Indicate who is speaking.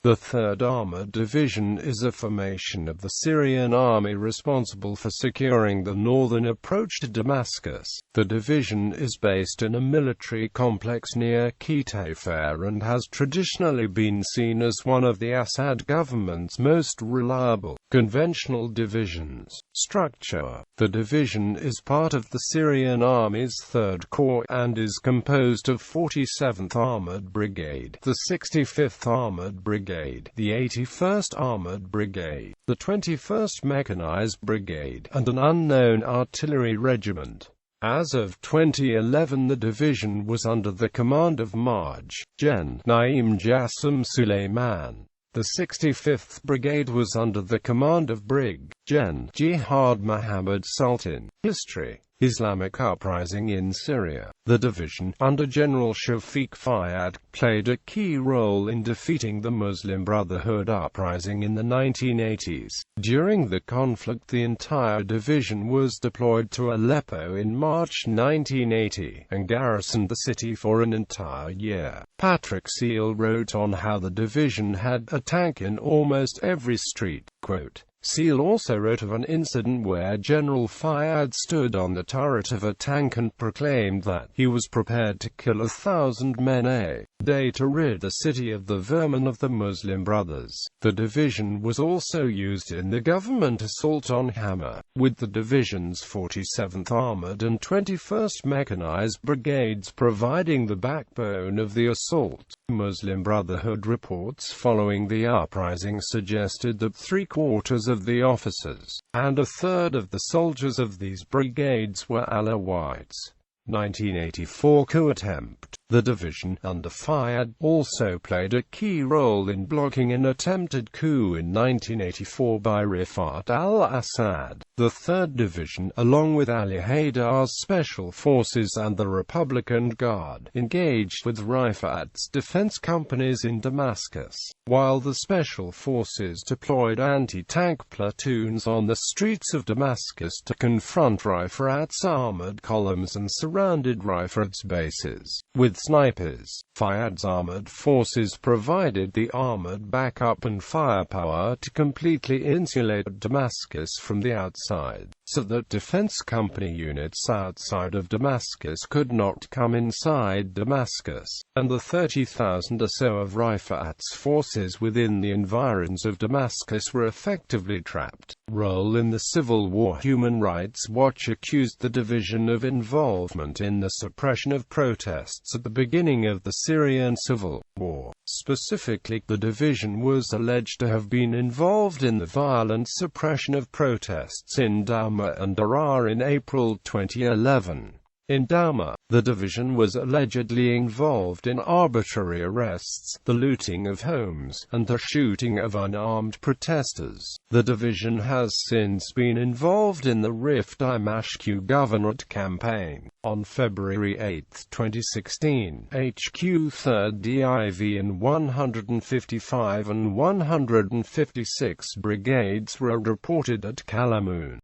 Speaker 1: The 3rd Armoured Division is a formation of the Syrian Army responsible for securing the northern approach to Damascus. The division is based in a military complex near Qutayfah and has traditionally been seen as one of the Assad government's most reliable, conventional divisions. Structure: the division is part of the Syrian Army's 3rd Corps and is composed of 47th Armoured Brigade, the 65th Armoured Brigade, the 81st Armoured Brigade, the 21st Mechanized Brigade, and an unknown artillery regiment. As of 2011, the division was under the command of Maj. Gen. Naim Jassim Suleiman. The 65th Brigade was under the command of Brig. Gen. Jihad Mohammed Sultan. History: Islamic uprising in Syria. The division, under General Shafiq Fayyad, played a key role in defeating the Muslim Brotherhood uprising in the 1980s. During the conflict, the entire division was deployed to Aleppo in March 1980, and garrisoned the city for an entire year. Patrick Seal wrote on how the division had a tank in almost every street. Quote, Seal also wrote of an incident where General Fayyad stood on the turret of a tank and proclaimed that he was prepared to kill 1,000 men a day to rid the city of the vermin of the Muslim Brothers. The division was also used in the government assault on Hama, with the division's 47th Armored and 21st Mechanized Brigades providing the backbone of the assault. Muslim Brotherhood reports following the uprising suggested that 3/4 of the officers, and 1/3 of the soldiers of these brigades were Alawites. 1984 coup attempt. The division, under Fayyad, also played a key role in blocking an attempted coup in 1984 by Rifat al-Assad. The 3rd Division, along with Ali Haydar's Special Forces and the Republican Guard, engaged with Rifat's defense companies in Damascus, while the Special Forces deployed anti-tank platoons on the streets of Damascus to confront Rifat's armored columns and surrounded Rifat's bases with snipers. Fayyad's armored forces provided the armored backup and firepower to completely insulate Damascus from the outside, so that defense company units outside of Damascus could not come inside Damascus, and the 30,000 or so of Rifat's forces within the environs of Damascus were effectively trapped. Role in the civil war. Human Rights Watch accused the division of involvement in the suppression of protests at the beginning of the Syrian civil war. Specifically, the division was alleged to have been involved in the violent suppression of protests in Douma and Daraa in April 2011. In Douma, the division was allegedly involved in arbitrary arrests, the looting of homes, and the shooting of unarmed protesters. The division has since been involved in the Rif-Dimashq Governorate campaign. On February 8, 2016, HQ 3rd Div and 155 and 156 brigades were reported at Kalamoon,